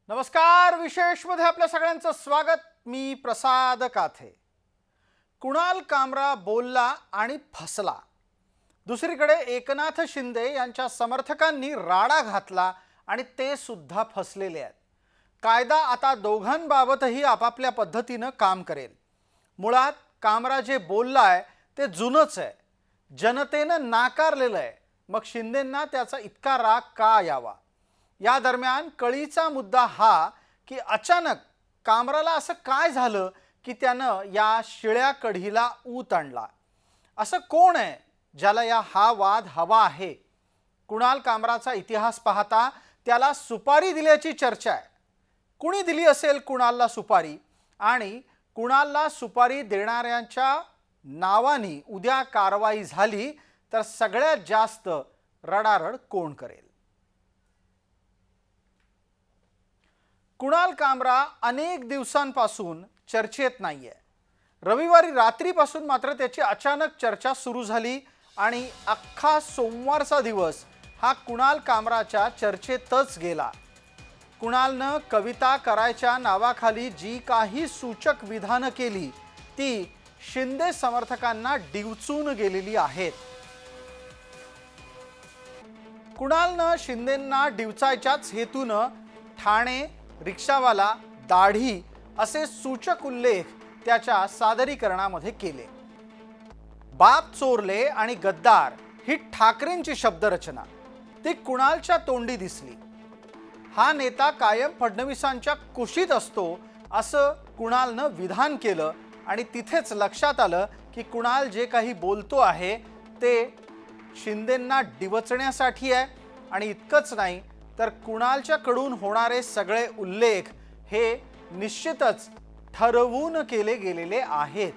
नमस्कार, विशेषमध्ये आपल्या सगळ्यांचं स्वागत। मी प्रसाद काथे। कुणाल कामरा बोलला आणि फसला। दुसरीकडे एकनाथ शिंदे यांच्या समर्थकांनी राडा घातला आणि ते सुद्धा फसलेले आहेत। कायदा आता दोघांबाबतही आपापल्या पद्धतीने काम करेल। मुळात कामरा जे बोललाय ते जुनच आहे, जनतेने नाकारलेलं आहे। मग शिंदेंना त्याचा इतका राग का यावा? या दरम्यान कळीचा मुद्दा हा की अचानक कामराला असं काय झालं की त्यानं या शिळ्या कढीला ऊत आणला? असं कोण आहे ज्याला हा वाद हवा आहे? कुणाल कामराचा इतिहास पाहता त्याला सुपारी दिल्याची चर्चा आहे। कुणी दिली असेल कुणालला सुपारी? आणि कुणालला सुपारी देणाऱ्यांच्या नावानी उद्या कारवाई झाली तर सगळ्यात जास्त रडारड कोण करेल? कुणाल कामरा अनेक दिवसांपासून चर्चेत नाहीये। रविवारी रात्रीपासून मात्र त्याची अचानक चर्चा सुरू झाली आणि अख्खा सोमवारचा दिवस हा कुणाल कामराच्या चर्चेतच गेला। कुणालनं कविता करायच्या नावाखाली जी काही सूचक विधानं केली ती शिंदे समर्थकांना डिवचून गेलेली आहेत। कुणालनं शिंदेंना डिवचायच्याच हेतूनं ठाणे, रिक्षावाला, दाढी असे सूचक उल्लेख त्याच्या सादरीकरणामध्ये केले। बाप चोरले आणि गद्दार ही ठाकरेंची शब्दरचना ती कुणालच्या तोंडी दिसली। हा नेता कायम फडणवीसांच्या कुशीत असतो असं कुणालनं विधान केलं आणि तिथेच लक्षात आलं की कुणाल जे काही बोलतो आहे ते शिंदेंना डिवचण्यासाठी आहे। आणि इतकंच नाही तर कुणालच्या कडून होणारे सगळे उल्लेख हे निश्चितच ठरवून केले गेलेले आहेत।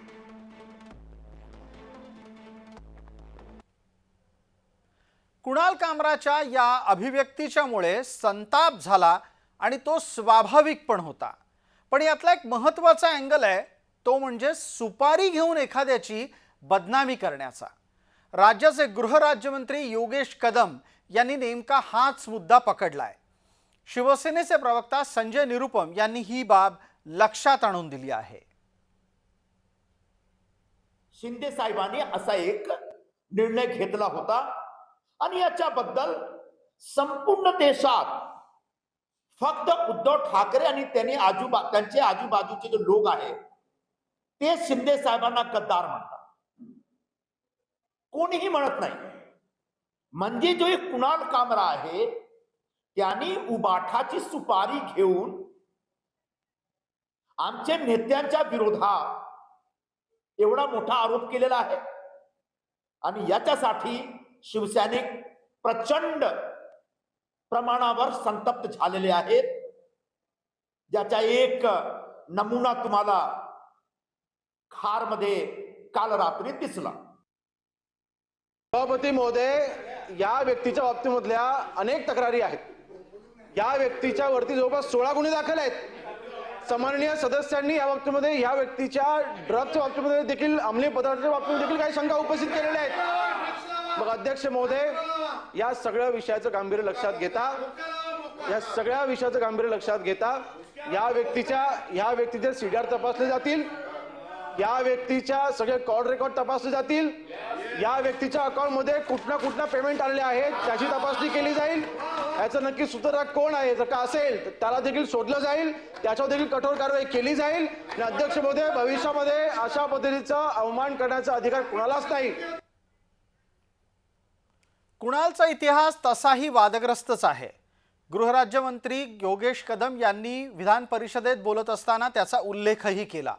कुणाल कामराच्या या अभिव्यक्तीच्यामुळे संताप झाला आणि तो स्वाभाविक पण होता। पण यातला एक महत्त्वाचा अँगल आहे, तो म्हणजे सुपारी घेऊन एखाद्याची बदनामी करण्याचा। राज्याचे गृहराज्यमंत्री योगेश कदम यांनी नेमका हाच मुद्दा पकडलाय। शिवसेनेचे प्रवक्ता संजय निरुपम यांनी ही बाब लक्षात आणून दिली आहे। शिंदे साहेबांनी असा एक निर्णय घेतला होता आणि याच्याबद्दल संपूर्ण देशात फक्त उद्धव ठाकरे आणि त्यांचे आजूबाजूचे जे लोक आहेत ते शिंदे साहेबांना गद्दार म्हणतात, कोणीही म्हणत नाही। म्हणजे जो एक कुणाल कामरा आहे त्यांनी उबाठाची सुपारी घेऊन आमच्या नेत्यांच्या विरोधात एवढा मोठा आरोप केलेला आहे आणि याच्यासाठी शिवसैनिक प्रचंड प्रमाणावर संतप्त झालेले आहेत। ज्याचा एक नमुना तुम्हाला खारमध्ये काल रात्री दिसला। सभापती महोदय, या व्यक्तीच्या बाबतीमधल्या अनेक तक्रारी आहेत। या व्यक्तीच्या वरती जवळपास 16 गुन्हे दाखल आहेत। सन्माननीय सदस्यांनी या बाबतीमध्ये या व्यक्तीच्या ड्रग्सच्या बाबतीमध्ये देखील, अंमली पदार्थाच्या बाबतीमध्ये देखील काही शंका उपस्थित केलेल्या आहेत। मग अध्यक्ष महोदय, या सगळ्या विषयाचं गांभीर्य लक्षात घेता या व्यक्तीच्या सीडीआर तपासले जातील, या व्यक्तीच्या सगळे कॉल रेकॉर्ड तपासले जातील, या व्यक्तीच्या अकाउंटमध्ये कुठला पेमेंट आलेले आहेत त्याची तपासणी केली जाईल। याचं नक्की सूत्रधार कोण आहे जर का असेल तर त्याला देखील शोधलं जाईल, त्याच्यावर देखील कठोर कारवाई केली जाईल। आणि अध्यक्ष महोदय, भविष्यामध्ये अशा पद्धतीचा अवमान करण्याचा अधिकार कुणालाच नाही। कुणालचा इतिहास तसाही वादग्रस्तच आहे। गृहराज्यमंत्री योगेश कदम यांनी विधान परिषदेत बोलत असताना त्याचा उल्लेखही केला।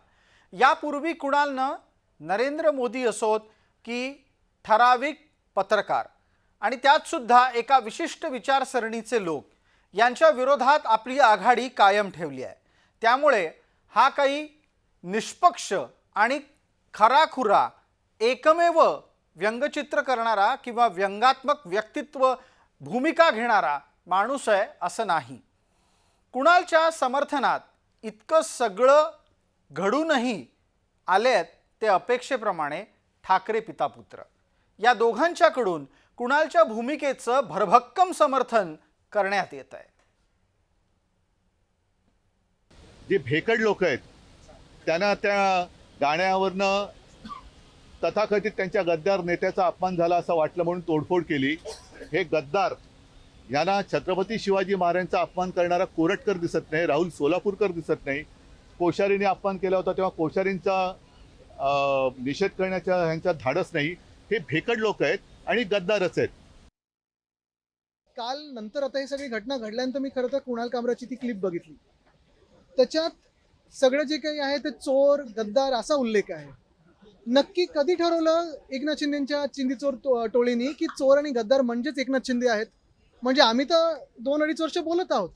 यापूर्वी कुणालनं नरेंद्र मोदी असोत की ठराविक पत्रकार आणि त्यात सुद्धा एका विशिष्ट विचारसरणीचे लोक यांच्या विरोधात आपली आघाडी कायम ठेवली आहे। त्यामुळे हा काही निष्पक्ष आणि खराखुरा एकमेव व्यंगचित्र करणारा किंवा व्यंगात्मक व्यक्तित्व भूमिका घेणारा माणूस आहे असं नाही। कुणालच्या समर्थनात इतकं सगळं घडूनही आलेत ते अपेक्षेप्रमाणे ठाकरे पिता पुत्र या दोघांच्याकडून कुणालच्या भूमिकेचं भरभक्कम समर्थन करण्यात येत आहे। जे भेकड लोक आहेत त्यांना त्या गाण्यावरनं तथाकथित त्यांच्या गद्दार नेत्याचा अपमान झाला असं वाटलं म्हणून तोडफोड केली. हे गद्दार यांना छत्रपती शिवाजी महाराजांचा अपमान करणारा कोरटकर दिसत नाही, राहुल सोलापूरकर दिसत नाही. कोश्यारीने अपमान केला होता तेव्हा कोश्यारींचा निषेध करण्याच्या ह्यांचा धाडस नाही. हे भेकड लोक आहेत आणि गद्दारच आहेत. काल नंतर आता ही सगळी घटना घडल्यानंतर मी खरं तर कुणाल कामराची ती क्लिप बघितली. त्याच्यात सगळं जे काही आहे ते चोर गद्दार असा उल्लेख आहे. नक्की कधी ठरवलं एकनाथ शिंदेच्या चिंदीचोर टोळीनी की चोर आणि गद्दार म्हणजेच एकनाथ शिंदे आहेत? म्हणजे आम्ही तर 2-2.5 वर्ष बोलत आहोत,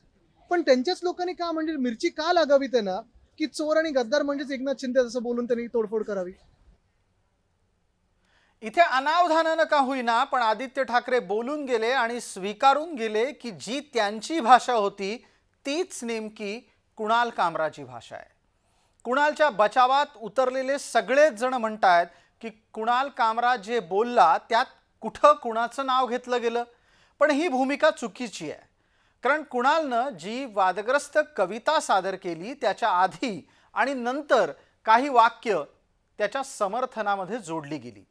पण त्यांच्याच लोकांनी का म्हणजे मिरची का लागावी त्यांना की चोर आणि गद्दार म्हणजेच एकनाथ शिंदे असं बोलून त्यांनी तोडफोड करावी? इथे अनावधानानं का होईना पण आदित्य ठाकरे बोलून गेले आणि स्वीकारून गेले की जी त्यांची भाषा होती तीच नेमकी कुणाल कामराची भाषा आहे. कुणालच्या बचावात उतरलेले सगळेच जण म्हणतायत की कुणाल कामरा जे बोलला त्यात कुठं कुणाचं नाव घेतलं गेलं. पण ही भूमिका चुकीची आहे, कारण कुणालनं जी वादग्रस्त कविता सादर केली त्याच्या आधी आणि नंतर काही वाक्य त्याच्या समर्थनामध्ये जोडली गेली.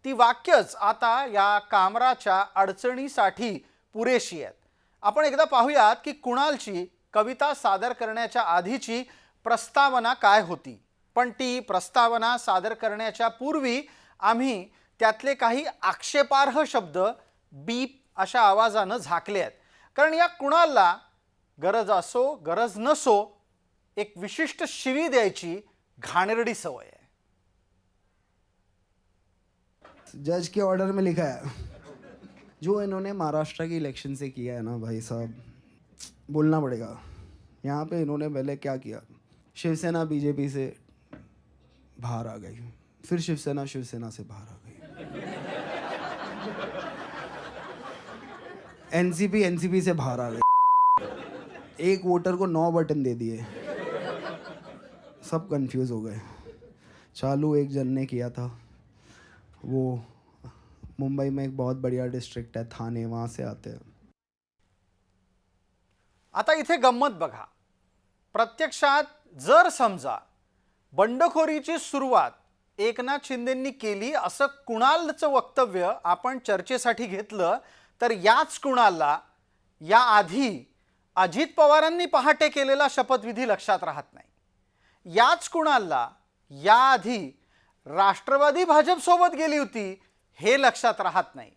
ती वाक्यच आता या कामराच्या अडचणीसाठी पुरेशी आहेत. आपण एकदा पाहूयात की कुणालची कविता सादर करण्याच्या आधीची प्रस्तावना काय होती. पण ती प्रस्तावना सादर करण्याच्या पूर्वी आम्ही त्यातले काही आक्षेपार्ह शब्द बीप अशा आवाजानं झाकले आहेत, कारण या कुणालला गरज असो गरज नसो एक विशिष्ट शिवी द्यायची घाणेरडी सवय आहे. जज के ऑर्डर में लिखा है जो इन्होंने महाराष्ट्र की इलेक्शन से किया है ना भाई साहब, बोलना पड़ेगा. यहाँ पे इन्होंने पहले क्या किया, शिवसेना बीजेपी से बाहर आ गई, फिर शिवसेना से बाहर आ गई, एनसीपी से बाहर आ गई, एक वोटर को 9 बटन दे दिए, सब कंफ्यूज हो गए. चालू एक जन ने किया था, वो मुंबई में एक बहुत बढ़िया डिस्ट्रिक्ट है थाने, वहाँ से आते हैं. आता इथे गंमत बघा. प्रत्यक्षात जर समजा बंडखोरीची सुरुवात एकनाथ शिंदेंनी केली असं कुणालचं वक्तव्य आपण चर्चेसाठी घेतलं तर याच कुणालला याआधी अजित पवारांनी पहाटे केलेला शपथविधी लक्षात राहत नाही. याच कुणालला याआधी राष्ट्रवादी भाजपसोबत गेली होती हे लक्षात राहत नाही.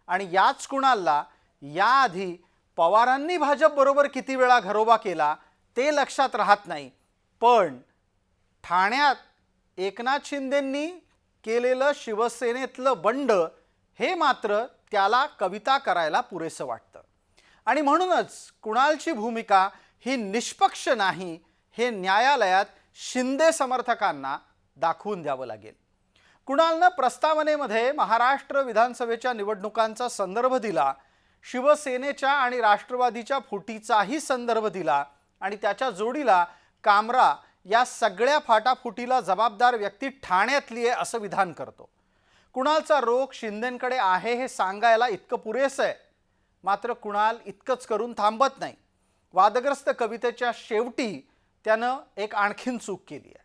आणि याच कुणालला याआधी पवारांनी भाजप बरोबर किती वेळा घरोबा केला ते लक्षात राहत नाही. पण ठाण्यात एकनाथ शिंदेंनी केलेलं शिवसेनेतलं बंड हे मात्र त्याला कविता करायला पुरेसं वाटतं. आणि म्हणूनच कुणालची भूमिका ही निष्पक्ष नाही हे न्यायालयात शिंदे समर्थकांना दाखवून द्यावं लागेल. कुणालनं प्रस्तावनेमध्ये महाराष्ट्र विधानसभेच्या निवडणुकांचा संदर्भ दिला, शिवसेनेच्या आणि राष्ट्रवादीच्या फुटीचाही संदर्भ दिला आणि त्याच्या जोडीला कामरा या सगळ्या फाटाफुटीला जबाबदार व्यक्ती ठाण्यातली आहे असं विधान करतो. कुणालचा रोख शिंदेंकडे आहे हे सांगायला इतकं पुरेसं आहे. मात्र कुणाल इतकंच करून थांबत नाही. वादग्रस्त कवितेच्या शेवटी त्यानं एक आणखीन चूक केली आहे.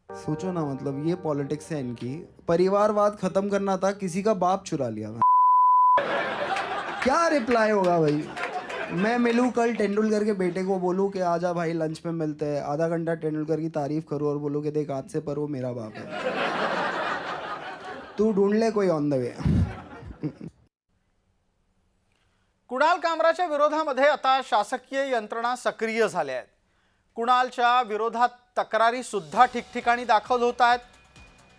सोचो ना, मतलब ये पॉलिटिक्स है इनकी. परिवारवाद खत्म करना था, किसी का बाप चुरा लिया. क्या रिप्लाई होगा भाई? मैं मिलूं कल तेंदुलकर के बेटे को, बोलूं कि आजा भाई लंच पे मिलते हैं, आधा घंटा तेंदुलकर की तारीफ करूं और बोलूं कि देख आज से पर वो मेरा बाप है, तू ढूंढ ले कोई ऑन द वे. कुणाल कामराच्या विरोधामध्ये आता शासकीय यंत्रणा सक्रिय झाल्या आहेत. कुणालच्या विरोधात तक्रारी सुद्धा ठिकठिकाणी दाखल होत आहेत.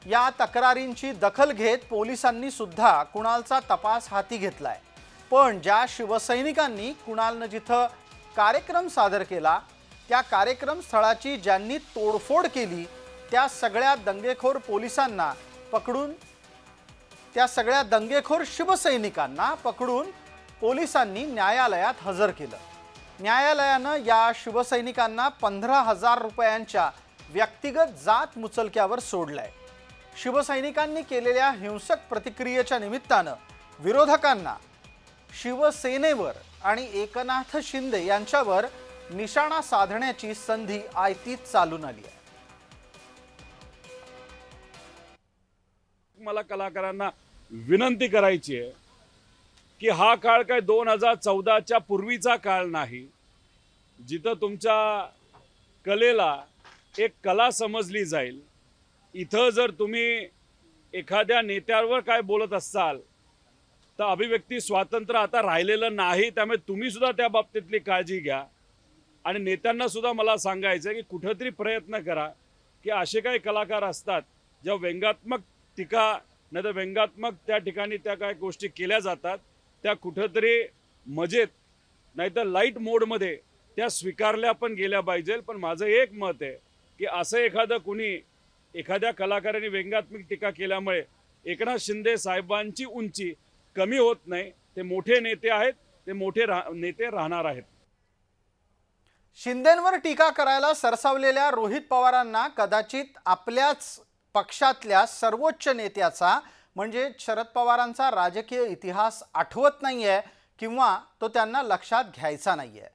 या तक्रारींची दखल घेत पोलिसांनी सुद्धा कुणालचा तपास हाती घेतलाय. पण ज्या शिवसैनिकांनी कुणालनं जिथं कार्यक्रम सादर केला त्या कार्यक्रम स्थळाची ज्यांनी तोडफोड केली त्या सगळ्या दंगेखोर पोलिसांना पकडून, त्या सगळ्या दंगेखोर शिवसैनिकांना पकडून पोलिसांनी न्यायालयात हजर केलं. न्यायालयानं या शिवसैनिकांना 15,000 रुपयांच्या व्यक्तिगत जात मुचलक्यावर सोडलंय. शिवसैनिकांनी केलेल्या हिंसक प्रतिक्रियेच्या निमित्तानं विरोधकांना शिवसेनेवर आणि एकनाथ शिंदे यांच्यावर निशाणा साधण्याची संधी आयतीच चालून आली आहे. मला कलाकारांना विनंती करायची आहे की हा काळ काय 2014च्या पूर्वीचा काळ नाही, जिथं तुमच्या कलेला एक कला समजली जाईल. इथं जर तुम्ही एखाद्या नेत्यावर काय बोलत असाल तर अभिव्यक्ती स्वातंत्र्य आता राहिलेलं नाही. त्यामुळे तुम्ही सुद्धा त्या बाबतीतली काळजी घ्या आणि नेत्यांना सुद्धा मला सांगायचं आहे की कुठेतरी प्रयत्न करा की असे काही कलाकार असतात ज्या व्यंगात्मक टीका नाही तर व्यंगात्मक त्या ठिकाणी त्या काय गोष्टी केल्या जातात त्या कुठेतरी मजेत नाहीतर लाईट मोडमध्ये त्या स्वीकारल्या पण गेल्या पाहिजे. पण माझं एक मत आहे की असं एखादं कुणी एखाद्या कलाकाराने व्यंगात्मक टीका केल्यामुळे एकनाथ शिंदे साहेबांची उंची कमी होत नाही. ते मोठे नेते आहेत, ते मोठे नेते राहणार आहेत. शिंदेंवर टीका करायला सरसावलेल्या रोहित पवारांना कदाचित आपल्याच पक्षातल्या सर्वोच्च नेत्याचा म्हणजे शरद पवारांचा राजकीय इतिहास आठवत नाहीये किंवा तो त्यांना लक्षात घ्यायचा नाहीये.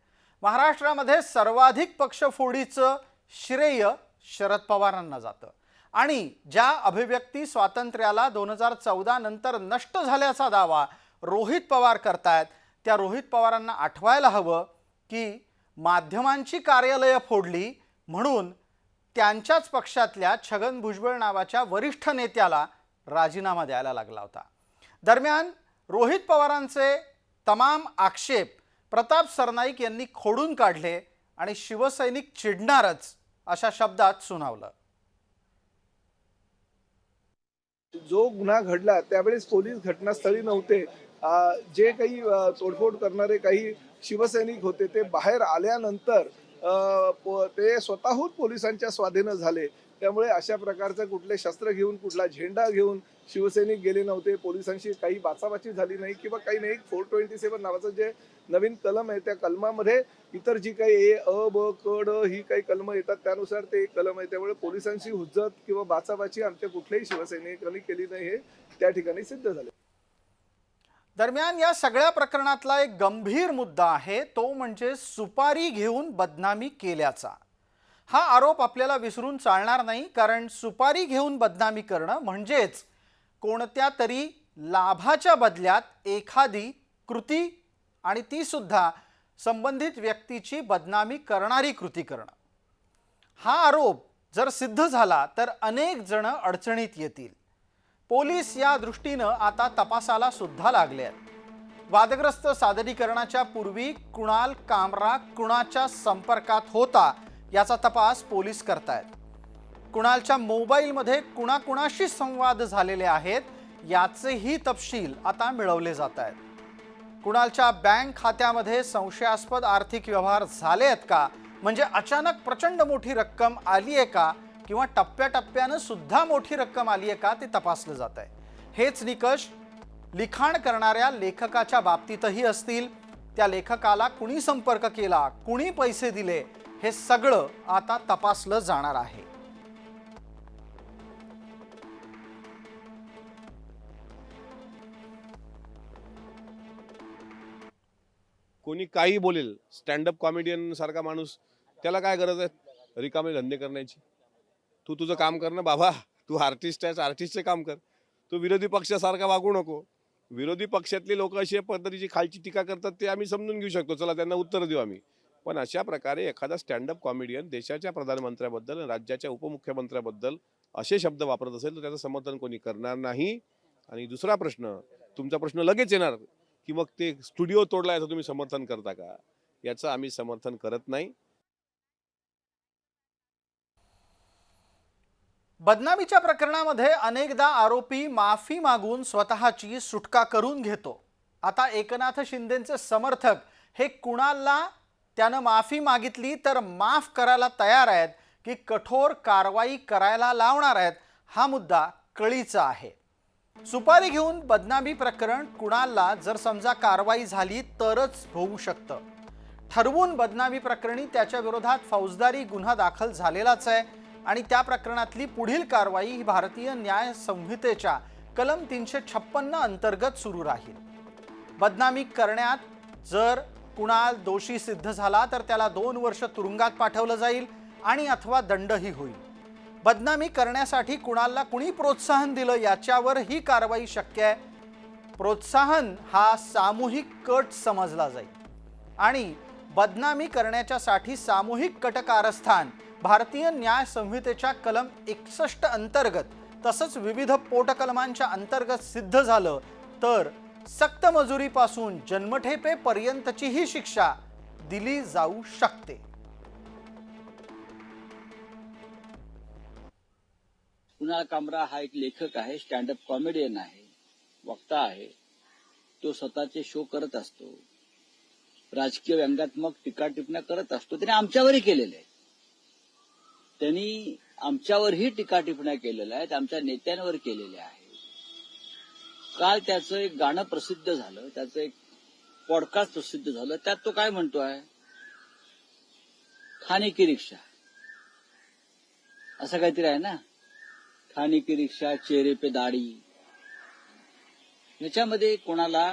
महाराष्ट्रामध्ये सर्वाधिक पक्षफोडीचं श्रेय शरद पवारांना जातं आणि ज्या अभिव्यक्ती स्वातंत्र्याला 2014 नंतर नष्ट झाल्याचा दावा रोहित पवार करतायत त्या रोहित पवारांना आठवायला हवं की माध्यमांची कार्यालयं फोडली म्हणून त्यांच्याच पक्षातल्या छगन भुजबळ नावाच्या वरिष्ठ नेत्याला राजीनामा द्यायला लागला होता. दरम्यान रोहित पवारांचे तमाम आक्षेप प्रताप सरनाईक यांनी खोडून काढले आणि शिवसैनिक चिडणारच अशा शब्दात सुनावलं. जो गुन्हा घडला त्यावेळेस पोलीस घटनास्थळी नव्हते. जे काही तोडफोड करणारे काही शिवसैनिक होते ते बाहेर आल्यानंतर ते स्वतःहून पोलिसांच्या स्वाधीन झाले. त्यामुळे अशा प्रकारचं कुठले शस्त्र घेऊन कुठला झेंडा घेऊन शिवसैनिक गेले नव्हते. पोलिसांशी काही बाचाबाची झाली नाही किंवा काही नाही. 427 नावाचं जे नवीन कलम आहे त्या कलमामध्ये इतर जी काही अ ब क ड ही काही कलमं येतात त्यानुसार ते एक कलम आहे. त्यामुळे पोलिसांशी हुज्जत किंवा बाचाबाची आमच्या कुठल्याही शिवसैनिकांनी केली नाही हे त्या ठिकाणी सिद्ध झाले. दरम्यान या सगळ्या प्रकरणातला एक गंभीर मुद्दा आहे तो म्हणजे सुपारी घेऊन बदनामी केल्याचा. हा आरोप आपल्याला विसरून चालणार नाही कारण सुपारी घेऊन बदनामी करणं म्हणजेच कोणत्या तरी लाभाच्या बदल्यात एखादी कृती आणि ती सुद्धा संबंधित व्यक्तीची बदनामी करणारी कृती करणं. हा आरोप जर सिद्ध झाला तर अनेक जण अडचणीत येतील. पोलीस या दृष्टीनं आता तपासाला सुद्धा लागले आहेत. वादग्रस्त सादरीकरणाच्या पूर्वी कुणाल कामरा कुणाच्या संपर्कात होता याचा तपास पोलीस करतायत. कुणालच्या मोबाईलमध्ये कुणाकुणाशी संवाद झालेले आहेत याचेही तपशील आता मिळवले जात आहेत. कुणालच्या बँक खात्यामध्ये संशयास्पद आर्थिक व्यवहार झाले आहेत का, म्हणजे अचानक प्रचंड मोठी रक्कम आली आहे का किंवा टप्प्याटप्प्यानं सुद्धा मोठी रक्कम आली आहे का ते तपासलं जात आहे. हेच निकष लिखाण करणाऱ्या लेखकाच्या बाबतीतही असतील. त्या लेखकाला कुणी संपर्क केला, कुणी पैसे दिले हे सगळं आता तपासलं जाणार आहे. कोणी काही बोलेल, स्टँडअप कॉमेडियन सारखा माणूस, त्याला काय गरज आहे रिकामे धंदे करण्याची? तू तुझं काम कर ना बाबा. तू आर्टिस्ट आहेस, आर्टिस्टचे काम कर. तू विरोधी पक्षासारखा वागू नको. विरोधी पक्षातले लोक अशा पद्धतीची खालची टीका करतात ते आम्ही समजून घेऊ शकतो, चला त्यांना उत्तर देऊ आम्ही. पण अशा प्रकारे एखादा स्टँडअप कॉमेडियन देशाच्या प्रधानमंत्र्याबद्दल राज्याच्या उपमुख्यमंत्र्याबद्दल असे शब्द वापरत असेल तर त्याचं समर्थन कोणी करणार नाही. आणि दुसरा प्रश्न, तुमचा प्रश्न लगेच येणार की मग ते स्टुडिओ तोडला याचं तुम्ही समर्थन करता का? याचं आम्ही समर्थन करत नाही. बदनामीच्या प्रकरणामध्ये अनेकदा आरोपी माफी मागून स्वतःची सुटका करून घेतो. आता एकनाथ शिंदेंचे समर्थक हे कुणालला त्यानं माफी मागितली तर माफ करायला तयार आहेत की कठोर कारवाई करायला लावणार आहेत हा मुद्दा कळीचा आहे. सुपारी घेऊन बदनामी प्रकरण कुणालला जर समजा कारवाई झाली तरच होऊ शकतं. ठरवून बदनामी प्रकरणी त्याच्या विरोधात फौजदारी गुन्हा दाखल झालेलाच आहे आणि त्या प्रकरणातली पुढील कारवाई ही भारतीय न्याय संहितेच्या कलम 356 अंतर्गत सुरू राहील. बदनामी करण्यात जर कुणाल दोषी सिद्ध झाला तर त्याला 2 वर्ष तुरुंगात पाठवलं जाईल आणि अथवा दंडही होईल. बदनामी करण्यासाठी कुणालला कुणी प्रोत्साहन दिलं याच्यावर ही कारवाई शक्य आहे. प्रोत्साहन हा सामूहिक कट समजला जाईल आणि बदनामी करण्याच्यासाठी सामूहिक कट कारस्थान भारतीय न्याय संहितेच्या कलम 61 अंतर्गत तसंच विविध पोटकलमांच्या अंतर्गत सिद्ध झालं तर सक्त मजुरीपासून जन्मठेपेपर्यंतचीही शिक्षा दिली जाऊ शकते. कुणाल कामरा हा एक लेखक आहे, स्टँडअप कॉमेडियन आहे, वक्ता आहे. तो स्वतःचे शो करत असतो, राजकीय व्यंगात्मक टीका टिप्पण्या करत असतो. त्याने आमच्यावरही केलेले आहे. त्यांनी आमच्यावरही टीका टिप्पण्या केलेल्या आहेत, आमच्या नेत्यांवर केलेल्या आहेत. काल त्याचं एक गाणं प्रसिद्ध झालं, त्याचं एक पॉडकास्ट प्रसिद्ध झालं. त्यात तो काय म्हणतोय, खाने की रिक्षा असं काहीतरी आहे ना, खाने की रिक्षा, चेहरे पे दाढी. याच्यामध्ये कोणाला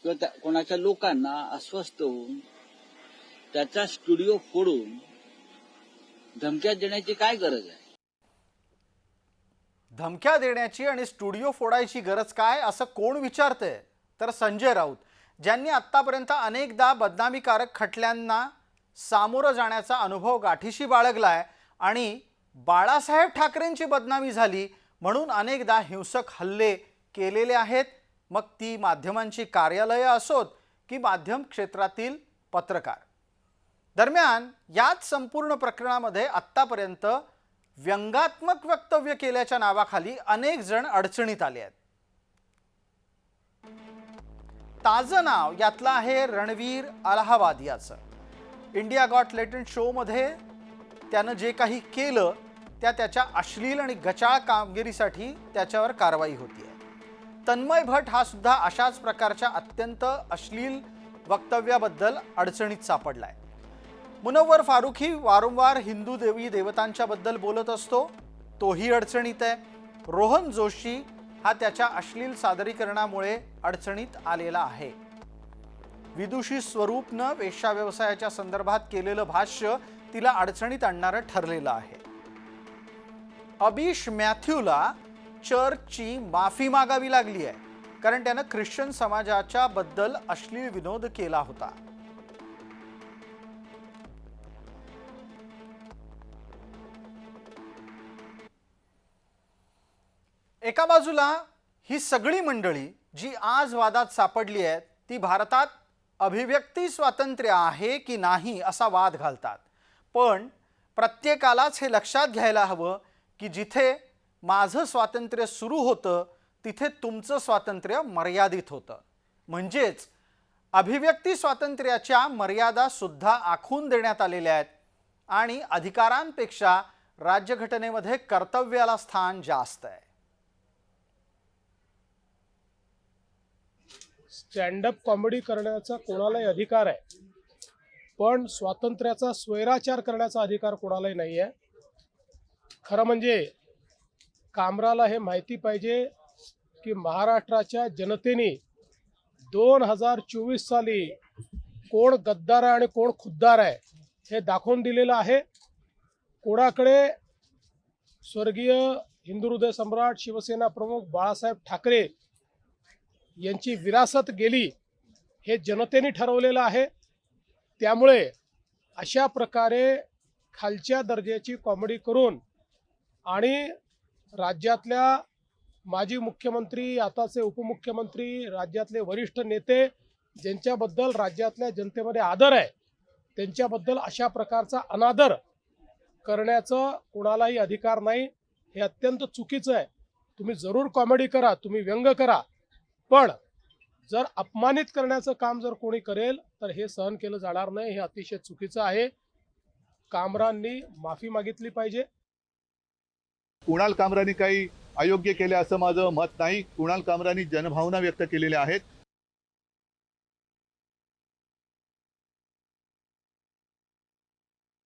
किंवा कोणाच्या लोकांना अस्वस्थ होऊन त्याचा स्टुडिओ फोडून धमक्या देण्याची काय गरज आहे? धमक्या देण्याची आणि स्टुडिओ फोडायची गरज काय असं कोण विचारतंय? तर संजय राऊत, ज्यांनी आत्तापर्यंत अनेकदा बदनामीकारक खटल्यांना सामोरं जाण्याचा अनुभव गाठीशी बाळगलाय आणि बाळासाहेब ठाकरेंची बदनामी झाली म्हणून अनेकदा हिंसक हल्ले केलेले आहेत, मग ती माध्यमांची कार्यालयं असोत की माध्यम क्षेत्रातील पत्रकार. दरम्यान याच संपूर्ण प्रकरणामध्ये आत्तापर्यंत व्यंगात्मक वक्तव्य केल्याच्या नावाखाली अनेक जण अडचणीत आले आहेत. ताजं नाव यातलं आहे रणवीर अलाहाबादियाचं. इंडिया गॉट टॅलेंट शोमध्ये त्यानं जे काही केलं त्याच्या अश्लील आणि गचाळ कामगिरीसाठी त्याच्यावर कारवाई होती आहे. तन्मय भट हा सुद्धा अशाच प्रकारच्या अत्यंत अश्लील वक्तव्याबद्दल अडचणीत सापडलाय. मुनव्वर फारुखी वारंवार हिंदू देवी देवतांच्या बद्दल बोलत असतो, तोही अडचणीत आहे. रोहन जोशी हा त्याच्या अश्लील सादरीकरणामुळे अडचणीत आलेला आहे. विदुषी स्वरूपनं वेश्या व्यवसायाच्या संदर्भात केलेलं भाष्य तिला अडचणीत आणणारं ठरलेलं आहे. अबिश मॅथ्यूला चर्चची माफी मागावी लागली आहे कारण त्यानं ख्रिश्चन समाजाच्या बद्दल अश्लील विनोद केला होता. एका बाजूला ही सगळी मंडळी जी आज वादात सापडली आहेत ती भारतात अभिव्यक्ती स्वातंत्र्य आहे की नाही असा वाद घालतात. पण प्रत्येकालाच हे लक्षात घ्यायला हवं की जिथे माझं स्वातंत्र्य सुरू होतं तिथे तुमचं स्वातंत्र्य मर्यादित होतं. म्हणजेच अभिव्यक्ती स्वातंत्र्याच्या मर्यादा सुद्धा आखून देण्यात आलेल्या आहेत आणि अधिकारांपेक्षा राज्यघटनेमध्ये कर्तव्याला स्थान जास्त आहे. स्टँडअप कॉमेडी करण्याचा कोणालाही अधिकार आहे, पण स्वातंत्र्याचा स्वैराचार करण्याचा अधिकार कोणालाही नाही आहे. खरं म्हणजे कामराला हे माहिती पाहिजे की महाराष्ट्राच्या जनतेने 2024 साली कोण गद्दार आहे आणि कोण खुद्दार आहे हे दाखवून दिलेलं आहे. कोणाकडे स्वर्गीय हिंदू हृदय सम्राट शिवसेना प्रमुख बाळासाहेब ठाकरे यांची विरासत गेली हे जनतेने ठरवलेलं आहे. त्यामुळे अशा प्रकारे खालच्या दर्जाची कॉमेडी करून आणि राज्यातल्या माजी मुख्यमंत्री, आताचे उपमुख्यमंत्री, राज्यातले वरिष्ठ नेते ज्यांच्याबद्दल राज्यातल्या जनतेमध्ये आदर आहे त्यांच्याबद्दल अशा प्रकारचा अनादर करण्याचा कोणालाही अधिकार नाही. हे अत्यंत चुकीचं आहे. तुम्ही जरूर कॉमेडी करा, तुम्ही व्यंग करा, पण जर अपमानित करण्याचं काम जर कोणी करेल तर हे सहन केलं जाणार नाही. हे अतिशय चुकीचं आहे. कामरांनी माफी मागितली पाहिजे. कुणाल कामरानी काही अयोग्य केले असं माझं मत नाही. कुणाल कामरानी जनभावना व्यक्त केलेल्या आहेत.